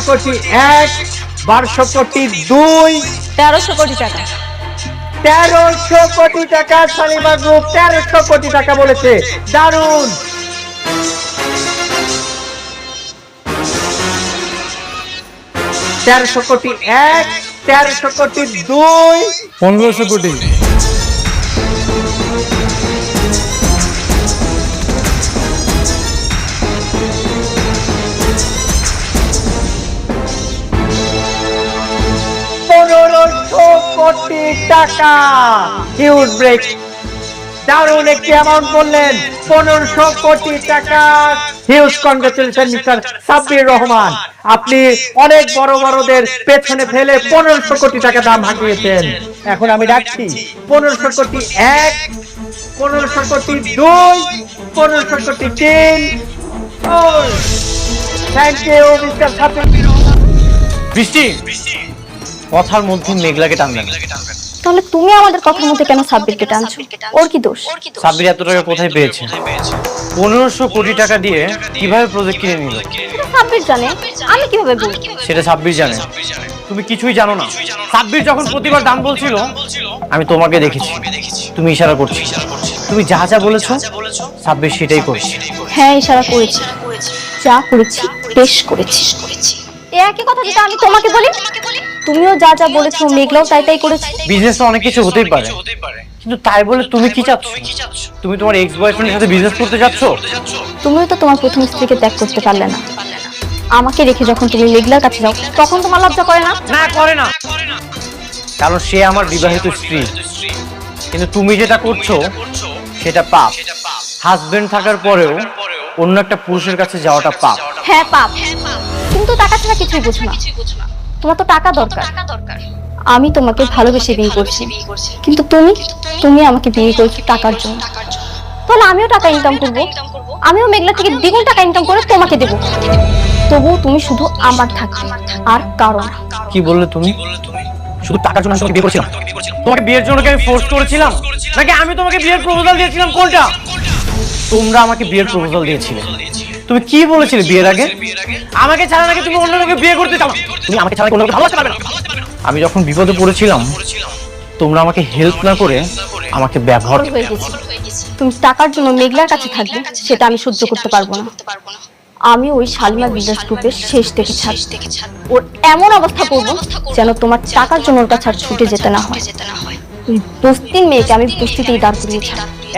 কোটি এক, 1200 কোটি দুই, 1300 কোটি টাকা। 1300 কোটি টাকা। শালিমা গ্রুপ 1300 কোটি টাকা বলেছে। দারুণ। 1300 কোটি এক, 1300 কোটি দুই, 1500 কোটি। কোটি টাকা। Huge break. দারুণ একটি অ্যামাউন্ট বললেন। 1500 কোটি টাকা। Huge congratulation mister Sabbir Rahman. আপনি অনেক বড় বড়দের পেছনে ফেলে 1500 কোটি টাকা দাম হাঁকিয়েছেন। এখন আমি ডাকছি 1500 কোটি এক, 1500 কোটি দুই, 1500 কোটি তিন। Thank you mister Sabbir. Brishti, কথার মধ্যে মেঘলাকে টানবেন। তাহলে তুমি আমাদের কথার মধ্যে কেন সাব্বিরকে টানছো? ওর কি দোষ? সাব্বির এত টাকা কোথায় পেয়েছে? 1500 কোটি টাকা দিয়ে কিভাবে প্রজেক্ট কিনে নিল? সাব্বির জানে, আমি কিভাবে বলবো? সেটা সাব্বির জানে, তুমি কিছুই জানো না। সাব্বির যখন প্রতিবার দাম বলছিল, আমি তোমাকে দেখেছি, তুমি ইশারা করছি। তুমি যা যা বলেছো সাব্বির সেটাই করছে। হ্যাঁ, ইশারা করেছি, যা করেছি বেশ করেছি। এই একই কথা যেটা আমি তোমাকে বলি, তুমিও যা যা বলেছো মেঘলাও তাই তাই করেছে। বিজনেসে অনেক কিছু হতেই পারে, কিন্তু তাই বলে তুমি কি চাচ্ছ? তুমি তোমার এক্স বয়ফ্রেন্ডের সাথে বিজনেস করতে যাচ্ছ? তুমিও তো তোমার প্রথম স্ত্রীকে ত্যাগ করতে পারলে না। আমাকে রেখে যখন তুমি মেঘলার কাছে যাও, তখন তোমার লজ্জা করে না? না, করে না, কারণ সে আমার বিবাহিত স্ত্রী। কিন্তু তুমি যেটা করছো সেটা পাপ। হাজবেন্ড থাকার পরেও অন্য একটা পুরুষের কাছে যাওয়াটা পাপ। হ্যাঁ পাপ, কিন্তু টাকা ছাড়া কিছুই বুঝো না। তোমার তো টাকা দরকার। আমি তোমাকে ভালোবেসে বিয়ে করছি, কিন্তু তুমি আমাকে বিয়ে করেছো টাকার জন্য। তাহলে আমিও টাকা ইনকাম করব, আমিও মেঘলা থেকে দ্বিগুণ টাকা ইনকাম করে তোমাকে দেব। তবুও তুমি শুধু আমার থাকবে, আর কারণ। কি বললে তুমি? শুধু টাকার জন্য তোমাকে বিয়ে করেছিলাম? তোমাকে বিয়ের জন্য কি আমি ফোর্স করেছিলাম, নাকি আমি তোমাকে বিয়ের প্রপোজাল দিয়েছিলাম? কোনটা? তোমরা আমাকে বিয়ের প্রপোজাল দিয়েছিলে। তুমি কি বলেছিলে বিয়ের আগে? আমাকে ছাড়া নাকি তুমি অন্য কাউকে বিয়ে করতে চাও? তুমি আমাকে ছাড়া অন্য কাউকে ভালোবাসতে পারবে না। আমি যখন বিপদে পড়েছিলাম, তোমরা আমাকে হেল্প না করে আমাকে ব্যবহার হয়ে গেছে। তুমি টাকার জন্য মেঘলার কাছে থাকবে, সেটা আমি সহ্য করতে পারবো না। আমি ওই শালিমা বিজনেস গ্রুপের শেষ থেকে ছাড়, ওর এমন অবস্থা করবো যেন তোমার টাকার জন্য ওর কাছে আর ছুটে যেতে না হয়। ওই বস্তির মেয়েকে আমি বস্তিতেই দাঁড় করিয়েছি।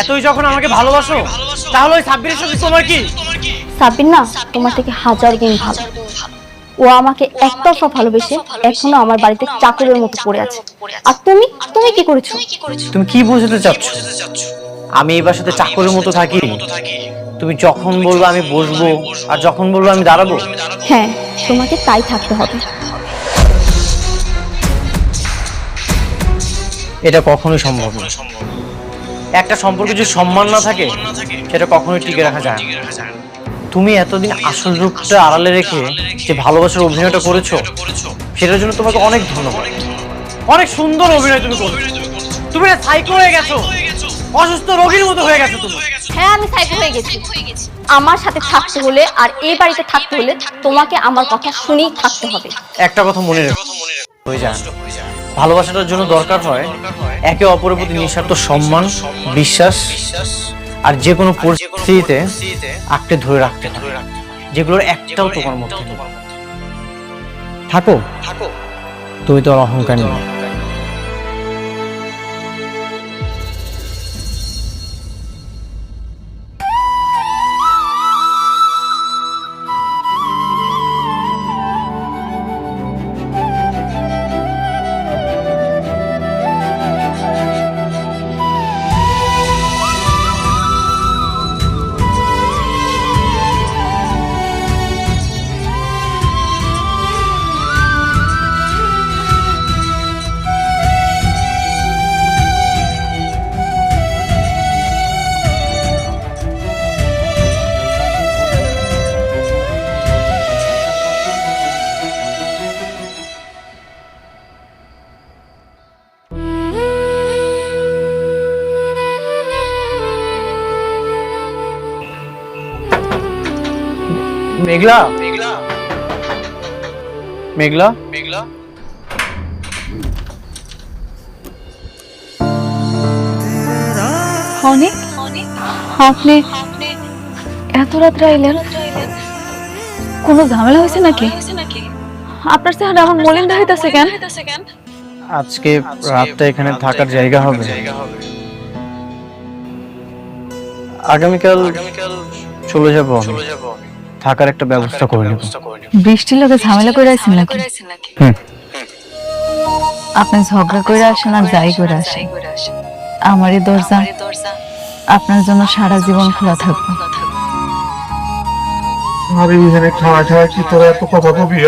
এতই যখন আমাকে ভালোবাসো, তাহলে ওই সাব্বিরের সাথে তোমার কি? সাব্বির না তোমার থেকে 1000 গুণ ভালো। ও আমাকে একতরফা ভালোবেসে এখনো আমার বাড়িতে চাকরের মতো পড়ে আছে। আর তুমি কি করেছো? তুমি কি বোঝাতে চাচ্ছ? আমি এই বাসাতে চাকরের মতো থাকি? তুমি যখন বলবো আমি বসবো, আর যখন বলবো আমি দাঁড়াবো? হ্যাঁ, তোমাকে তাই থাকতে হবে। এটা কখনোই সম্ভব না। একটা সম্পর্কে যদি সম্মান না থাকে, সেটা কখনোই টিকে রাখা যায় না। তুমি এতদিন আসল রূপটা আড়ালে রেখে যে ভালোবাসার অভিনয়টা করেছো, সেটার জন্য তোমাকে অনেক ধন্যবাদ। অনেক সুন্দর অভিনয় তুমি করেছো। তুমি না সাইকো হয়ে গেছো, অসুস্থ রোগীর মতো হয়ে গেছো তুমি। হ্যাঁ, আমি সাইকো হয়ে গেছি। আমার সাথে থাকতে হলে আর এই বাড়িতে থাকতে হলে তোমাকে আমার কথা শুনেই থাকতে হবে। একটা কথা মনে রেখো, হয়ে যায় ভালোবাসাটার জন্য দরকার হয় একে অপরের প্রতি নিঃস্বার্থ সম্মান, বিশ্বাস, আর যে কোনো পরিস্থিতিতে আঁকড়ে ধরে রাখতে হবে, যেগুলোর একটাও তোমার মধ্যে থাকো। তুমি তো আর অহংকার নেই। মেঘলা, মেঘলা অনেক আপনি এত রাত্রে আইলেন, কোনো ঝামেলা হয়েছে নাকি? আপনার চেহারা আমার মলিন হইতাছে কেন? আজকে রাতটা এখানে থাকার জায়গা হবে। আগামীকাল চলে যাব, থাকার একটা ব্যবস্থা করে নেব। বৃষ্টির লোকে ঝামেলা করে আছেন নাকি? আপনি ঝগড়া করে আসেন আর যাই করে আসেন, আমার এই দরজা আপনার জন্য সারা জীবন খোলা থাকবে। আরে এখানে খাওয়া খাওয়া কি তোরা এত কথা কবি?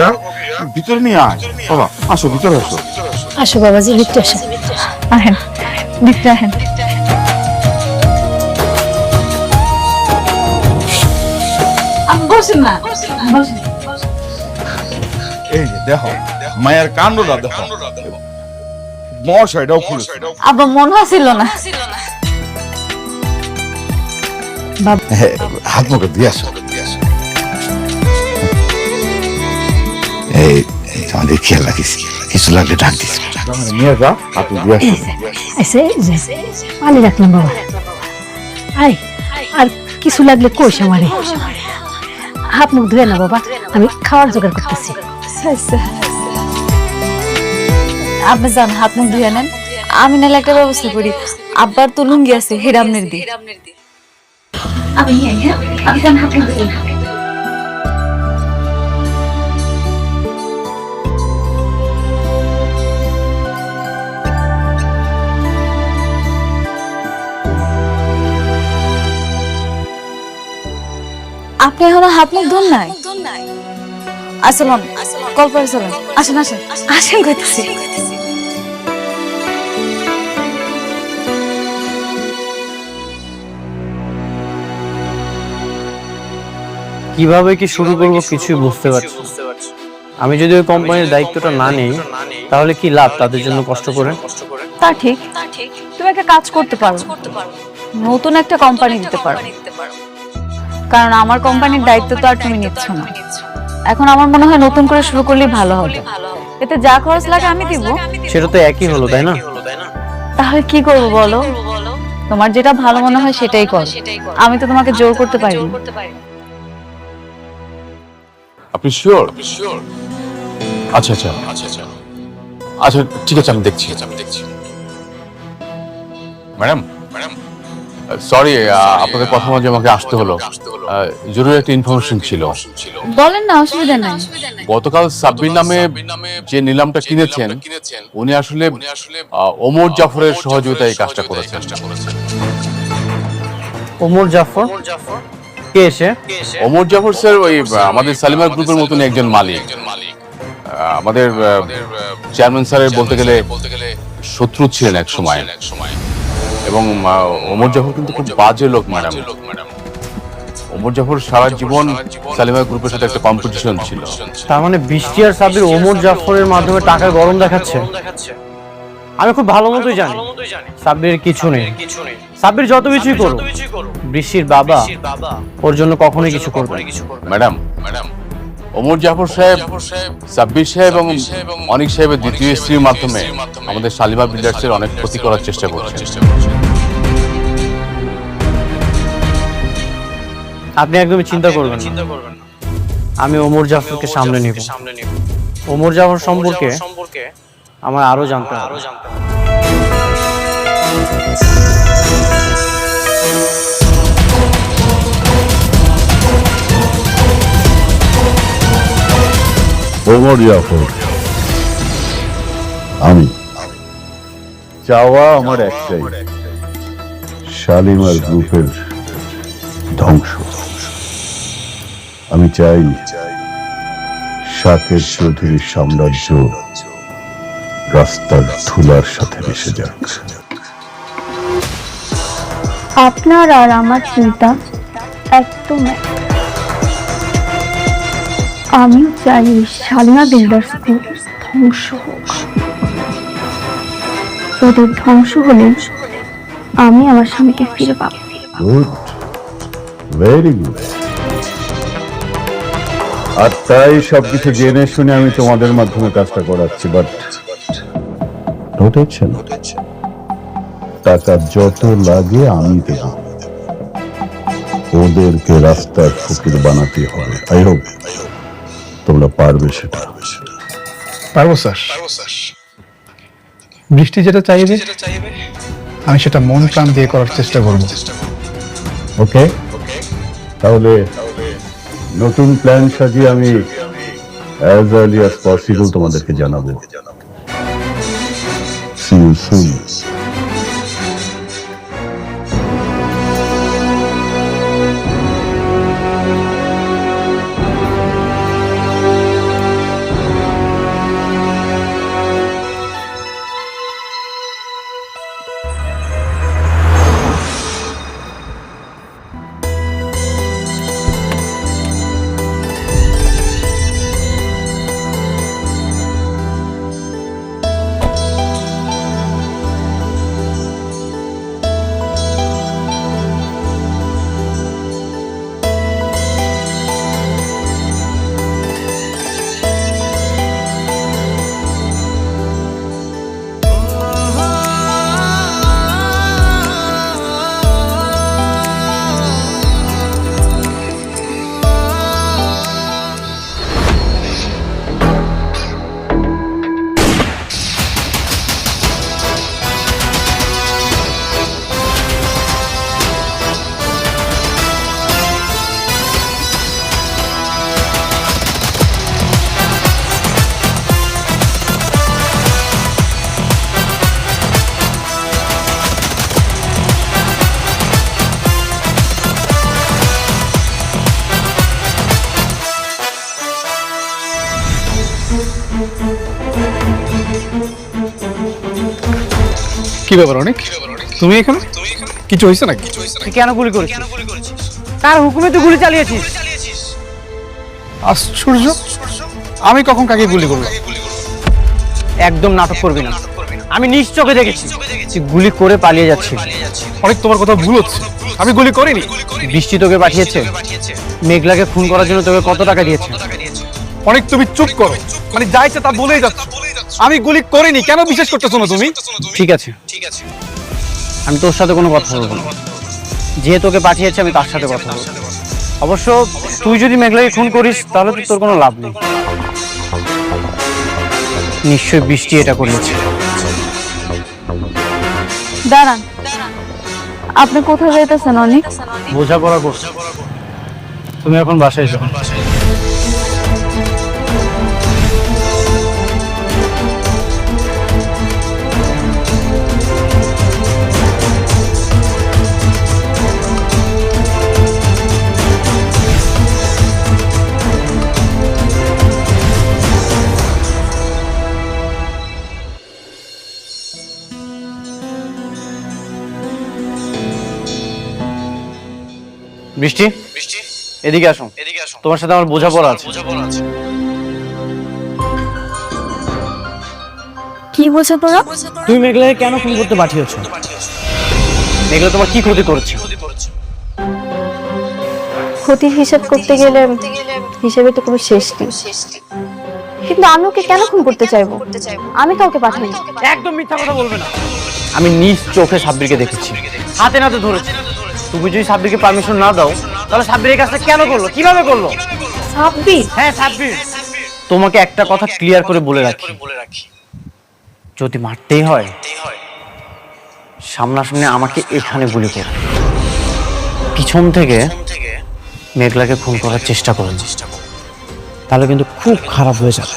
ভিতরে নিয়ে আয় বাবা, আসো ভিতরে আসো। আসো বাবাজি, ভিতরে আসেন। আহেন ভিতরে আহেন। বসেন না, বসেন। এই যে দেখো মায়ের কাণ্ডটা দেখো, মশাইটাও খুলেছে। আবার মনে হচ্ছিল না। হাত মুখে দিয়ে আসো। এই আমাদের খেয়াল রাখিস, কিছু লাগলে ডাক দিস। নিয়ে যা, হাতে দিয়ে আসো। পানি রাখলাম বাবা। আই আর কিছু লাগলে কইস আমারে। হাত মুখ ধুয়ে না বাবা, আমি খাওয়ার জোগাড় করতেছি। আপনি যান, হাত মুখ ধুয়ে নেন, আমি নাহলে একটা ব্যবস্থা করি। আব্বার তো লুঙ্গি আছে, হেরামনের দি। আমি যান, হাত মুখ ধুয়ে। আপনি এখনো হাত মুখ ধুন নাই? আসলাম, কল করে চলেন। আসেন আসেন আসেন, কইতেছি। কিভাবে কি শুরু করব কিছুই বুঝতে পারছি। আমি যদি ওই কোম্পানির দায়িত্বটা না নিই তাহলে কি লাভ তাদের জন্য কষ্ট করে? তা ঠিক, তুমি একটা কাজ করতে পারো, নতুন একটা কোম্পানি দিতে পারো। কারণ আমার কোম্পানির দায়িত্ব তো আর তুমি নিচ্ছ না। এখন আমার মনে হয় নতুন করে শুরু করলেই ভালো হবে। এতে যা খরচ লাগে আমি দিব। সেটা তো একই হলো, তাই না? তাহলে কি করব বলো? তোমার যেটা ভালো মনে হয় সেটাই করো, আমি তো তোমাকে জোর করতে পারি না। আপনি শিওর? আচ্ছা আচ্ছা আচ্ছা, ঠিক আছে, আমি দেখছি। ম্যাডাম সরি, আপনাদের কথা মাঝে আমাকে আসতে হলো। জরুরি একটা ইনফরমেশন ছিল। বলেন না, অসুবিধা নাই। গতকাল সাব্বির নামে যে নিলামটা কিনেছেন, উনি আসলে ওমর জাফরের সহযোগিতায় এই কাজটা করেছেন। ওমর জাফর কে এসে? ওমর জাফর স্যার ওই আমাদের সালিমার গ্রুপের মতন একজন মালিক। আমাদের চেয়ারম্যান স্যারের বলতে গেলে শত্রু ছিলেন এক সময়। এবং ওমর জাফর কিন্তু খুব বাজে লোক ম্যাডাম। ওমর জাফর সারা জীবন সালিমা গ্রুপের সাথে একটা কম্পিটিশন ছিল। তার মানে বৃষ্টি আর সাব্বির ওমর জাফরের মাধ্যমে টাকা গরম দেখাচ্ছে। আমি খুব ভালো মতোই জানি সাব্বির কিছু নেই। সাব্বির যত কিছুই করুক, বৃষ্টির বাবা ওর জন্য কখনোই কিছু করবে না। ম্যাডাম ওমর জাফর সাহেব, সাব্বির সাহেব এবং অনিক সাহেবের দ্বিতীয় স্ত্রীর মাধ্যমে আমাদের শালিমা বিল্ডার্সের অনেক ক্ষতি করার চেষ্টা করছেন। আপনি একদমই চিন্তা করবেন না, আমি ওমর জাফরকে সামনে নিব। ওমর জাফর সম্পর্কে আমার আরো জানতে হবে। ওমর জাফর, আমি চাওয়া আমার একটাই, শালিমার গ্রুপের ধ্বংস। আমি চাই শাকের চৌধুরীর সাম্রাজ্য রাস্তার ধুলার সাথে মিশে যাক। আপনার আর আমার চিন্তা একদম এক। আমিও চাই শালিমা বিল্ডার্স গ্রুপ ধ্বংস হোক। ওদের ধ্বংস হলে আমি আমার স্বামীকে ফিরে পাবো। Good, very good. আর তাই সবকিছু জেনে শুনে আমি তোমাদের মাধ্যমে কাজটা করাচ্ছি, বাট টেনশন, টাকা যত লাগে আমি দেব, ওদেরকে রাস্তার ফকির বানাতে হবে। আই হোপ তোমরা পারবে সেটা। পারবো স্যার। বৃষ্টি যেটা চাইবে আমি সেটা মন প্রাণ দিয়ে করার চেষ্টা করব। ওকে, তাহলে নতুন প্ল্যান সাজিয়ে আমি অ্যাজ আর্লি অ্যাজ পসিবল তোমাদেরকে জানাবো। See you soon. কি ব্যাপার অনেক, তুমি এখানে? কিছু হয়েছে নাকি? তুই কেন গুলি করেছিস? কার হুকুমে তুই গুলি চালিয়েছিস? আশ্চর্য, আমি কখন কাকে গুলি করলাম? একদম নাটক করবি না, আমি নিজ চোখে দেখেছি তুই গুলি করে পালিয়ে যাচ্ছিস। অনেক তোমার কথা ভুল হচ্ছে, আমি গুলি করিনি। বৃষ্টি তোকে পাঠিয়েছে, মেঘলাকে খুন করার জন্য তোকে কত টাকা দিয়েছে? অনেক তুমি চুপ করো, মানে যা ইচ্ছে তা বলেই যাচ্ছ। আমি গুলি করিনি, কেন বিশ্বাস করতেছো না তুমি? ঠিক আছে, আমি তোর সাথে কোনো কথা বলবো না। যে তোকে পাঠিয়েছে আমি তার সাথে কথা বলবো। অবশ্য তুই যদি মেঘলাকে খুন করিস তাহলে তো তোর কোনো লাভ নেই। নিশ্চয়ই বৃষ্টি এটা করিয়েছে। দাঁড়ান, আপনি কোথায় যাইতেছেন অনেক? বোঝাপড়া করছো, তুমি এখন বাসায় যাও। বৃষ্টি, এদিকে আসো, তোমার সাথে আমার বোঝাপড়া আছে। কি বলছো তোরা? তুমি মেঘলাকে কেন খুন করতে পাঠিয়েছো? মেঘলা তোমার কি ক্ষতি করেছে? ক্ষতির হিসাব করতে গেলে হিসাবে তো কোনো শেষ নেই। কিন্তু আমি ওকে কেন খুন করতে চাইবো? আমি কাউকে পাঠাইনি। একদম মিথ্যা কথা বলবে না। আমি নিজ চোখে সাব্বিরকে দেখেছি, হাতে নাতে ধরেছি। তুমি যদি সাব্বিরকে পারমিশন না দাও তাহলে সাব্বির এই কাজটা কেন করলো, কিভাবে করলো? সাব্বির? হ্যাঁ সাব্বির। তোমাকে একটা কথা ক্লিয়ার করে বলে রাখি, যদি মারতেই হয় সামনাসামনি আমাকে এখানে গুলি করে, পিছন থেকে মেঘলাকে খুন করার চেষ্টা করুন, তাহলে কিন্তু খুব খারাপ হয়ে যাবে।